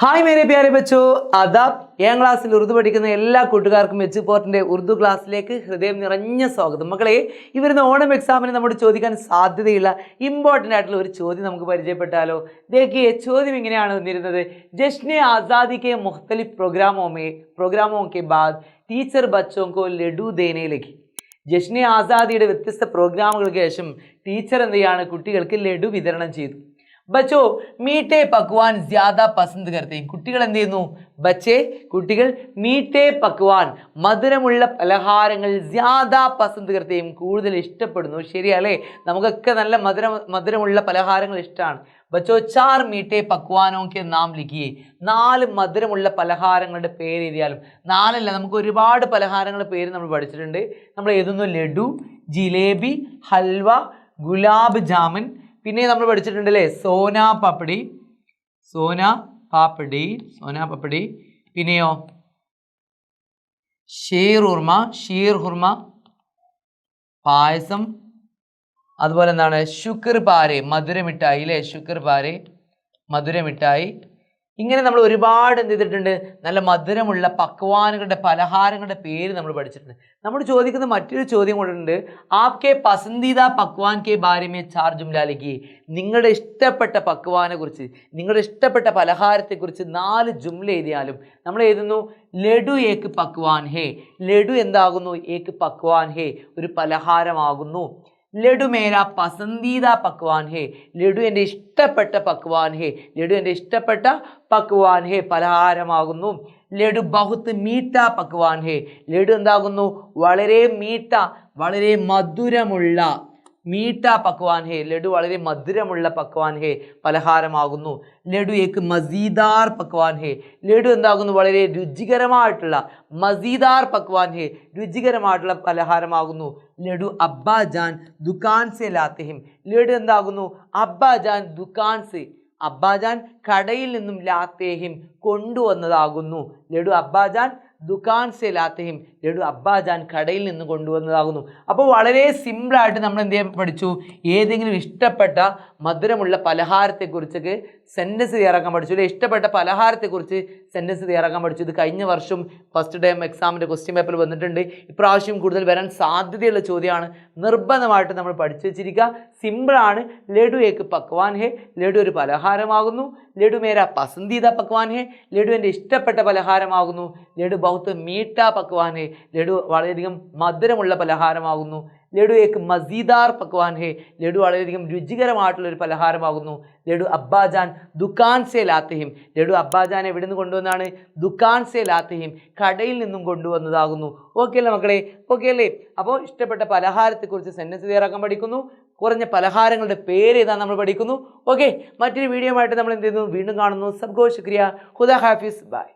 Hi मेरे प्यारे बच्चों आदाब ഏഴാം ക്ലാസ്സിൽ ഉറുദു പഠിക്കുന്ന എല്ലാ കൂട്ടുകാർക്കും എച്ചുപോർട്ടിൻ്റെ ഉറുദു ക്ലാസ്സിലേക്ക് ഹൃദയം നിറഞ്ഞ സ്വാഗതം. മക്കളെ, ഈ വരുന്ന ഓണം എക്സാമിന് നമ്മോട് ചോദിക്കാൻ സാധ്യതയുള്ള ഇമ്പോർട്ടൻ്റ് ആയിട്ടുള്ള ഒരു ചോദ്യം നമുക്ക് പരിചയപ്പെട്ടാലോ? देखिए ചോദ്യം ഇങ്ങനെയാണ് വന്നിരുന്നത്. ജശ്നെ ആസാദി के मुख्तलिफ प्रोग्रामों के बाद ടീച്ചർ बच्चों को ലഡു देने लगी. ജശ്നെ ആസാദിയുടെ വ്യത്യസ്ത പ്രോഗ്രാമുകൾക്ക് ശേഷം ടീച്ചർ എന്ത് ചെയ്യാണ്? കുട്ടികൾക്ക് ലഡു വിതരണം ചെയ്തു. बच्चों मीठे पकवान ज़्यादा पसंद करते हैं. കുട്ടികൾ എന്ത് ചെയ്യുന്നു? ബച്ചേ കുട്ടികൾ മീഠേ പക്വാൻ മധുരമുള്ള പലഹാരങ്ങൾ ज़्यादा पसंद करते हैं കൂടുതൽ ഇഷ്ടപ്പെടുന്നു. ശരിയല്ലേ? നമുക്കൊക്കെ നല്ല മധുരമുള്ള പലഹാരങ്ങൾ ഇഷ്ടമാണ്. बच्चों 4 मीठे पकवानों के नाम लिखिए. 4 മധുരമുള്ള പലഹാരങ്ങളുടെ പേര് എഴുതിയാലും 4 അല്ല, നമുക്ക് ഒരുപാട് പലഹാരങ്ങളുടെ പേര് നമ്മൾ പഠിച്ചിട്ടുണ്ട്. നമ്മൾ എഴുതുന്നു ലഡു, ജിലേബി, ഹൽവ, ഗുലാബ് ജാമുൻ, പിന്നെ നമ്മൾ പഠിച്ചിട്ടുണ്ടല്ലേ സോന പാപ്പടി, പിന്നെയോ ഷീർ ഹുർമ, പായസം, അതുപോലെ എന്താണ് ശുക്ർ പാരെ മധുരമിഠായി അല്ലേ, മധുരമിഠായി. ഇങ്ങനെ നമ്മൾ ഒരുപാട് എന്ത് ചെയ്തിട്ടുണ്ട്? നല്ല മധുരമുള്ള പക്വാനുകളുടെ പലഹാരങ്ങളുടെ പേര് നമ്മൾ പഠിച്ചിട്ടുണ്ട്. നമ്മൾ ചോദിക്കുന്ന മറ്റൊരു ചോദ്യം കൊണ്ടുണ്ട്. ആപ്കെ പസന്ദീദ പക്വാൻ കെ ബാരെ ചാർ ജുംല ലിഖിയേ. നിങ്ങളുടെ ഇഷ്ടപ്പെട്ട പക്വാനെ കുറിച്ച്, നിങ്ങളുടെ ഇഷ്ടപ്പെട്ട പലഹാരത്തെക്കുറിച്ച് 4 ജുംല എഴുതിയാലും നമ്മൾ എഴുതുന്നു ലഡു ഏക്ക് പക്വാൻ ഹേ. ലഡു എന്താകുന്നു? ഏക്ക് പക്വാൻ ഹേ, ഒരു പലഹാരമാകുന്നു. ലഡു മേരാ പസന്ദീദ പക്വാൻ ഹേ. ലഡു എൻ്റെ ഇഷ്ടപ്പെട്ട പക്വാൻ ഹേ. ലഡു എൻ്റെ ഇഷ്ടപ്പെട്ട പക്വാൻ ഹേ, പലഹാരമാകുന്നു. ലഡു ബഹുത്ത് മീഠ പക്വാൻ ഹേ. ലഡു എന്താകുന്നു? വളരെ മീഠ, വളരെ മധുരമുള്ള മീഠ പക്വാൻ ഹേ. ലഡു വളരെ മധുരമുള്ള പക്വാൻ ഹേ, പലഹാരമാകുന്നു. ലഡു ഏക്ക് മസീദാർ പക്വാൻ ഹേ. ലഡു എന്താകുന്നു? വളരെ രുചികരമായിട്ടുള്ള മസീദാർ പക്വാൻ ഹേ, രുചികരമായിട്ടുള്ള പലഹാരമാകുന്നു. ലഡു അബ്ബാജാൻ ദുകാൻ സെ ലാത്തെ ഹിം. ലഡു എന്താകുന്നു? അബ്ബാജാൻ ദുകാൻ സെ, അബ്ബാജാൻ കടയിൽ നിന്നും ലാത്തേഹിം കൊണ്ടുവന്നതാകുന്നു. ലഡു അബ്ബാജാൻ ദുകാൻ സെ ലാത്തേഹിം. ലഡു അബ്ബാജാൻ കടയിൽ നിന്ന് കൊണ്ടുവന്നതാകുന്നു. അപ്പോൾ വളരെ സിമ്പിളായിട്ട് നമ്മൾ എന്ത് ചെയ്യാൻ പഠിച്ചു? ഏതെങ്കിലും ഇഷ്ടപ്പെട്ട മധുരമുള്ള പലഹാരത്തെക്കുറിച്ചൊക്കെ സെൻറ്റൻസ് തയ്യാറാക്കാൻ പഠിച്ചു അല്ലേ? ഇഷ്ടപ്പെട്ട പലഹാരത്തെക്കുറിച്ച് സെൻറ്റൻസ് തയ്യാറാക്കാൻ പഠിച്ചു. ഇത് കഴിഞ്ഞ വർഷം ഫസ്റ്റ് ടൈം എക്സാമിൻ്റെ ക്വസ്റ്റ്യൻ പേപ്പറിൽ വന്നിട്ടുണ്ട്. ഇപ്രാവശ്യം കൂടുതൽ വരാൻ സാധ്യതയുള്ള ചോദ്യമാണ്. നിർബന്ധമായിട്ട് നമ്മൾ പഠിച്ചു വെച്ചിരിക്കുക. സിമ്പിളാണ്. ലഡു ഏക്ക് പക്വാൻ ഹേ, ലഡു ഒരു പലഹാരമാകുന്നു. ലഡു മേരാ പസന്ദീദ പക്വാൻ ഹേ, ലഡു എൻ്റെ ഇഷ്ടപ്പെട്ട പലഹാരമാകുന്നു. ലഡു ബഹുത്ത് മീഠ പക്വാൻ ഹേ, ലഡു വളരെയധികം മധുരമുള്ള പലഹാരമാകുന്നു. ലഡു ഏക്ക് മസീദാർ പക്വാൻ ഹേ, ലഡു വളരെയധികം രുചികരമായിട്ടുള്ളൊരു പലഹാരമാകുന്നു. ലഡു അബ്ബാജാൻ ദുകാൻ സെ ലാത്തേഹിം. ലഡു അബ്ബാജാൻ എവിടെ നിന്ന് കൊണ്ടുവന്നാണ്? ദുകാൻ സെ ലാത്തേഹിം, കടയിൽ നിന്നും കൊണ്ടുവന്നതാകുന്നു. ഓക്കെ അല്ലേ മക്കളെ? ഓക്കെ അല്ലേ? അപ്പോൾ ഇഷ്ടപ്പെട്ട പലഹാരത്തെക്കുറിച്ച് സെൻറ്റൻസ് തയ്യാറാക്കാൻ പഠിക്കുന്നു. കുറഞ്ഞ പലഹാരങ്ങളുടെ പേര് ഏതാ നമ്മൾ പഠിക്കുന്നു. ഓക്കെ, മറ്റൊരു വീഡിയോ ആയിട്ട് നമ്മൾ എന്ത് ചെയ്യുന്നു? വീണ്ടും കാണുന്നു. സബ്കോ ശുക്രിയ. ഖുദാ ഹാഫിസ്. ബൈ.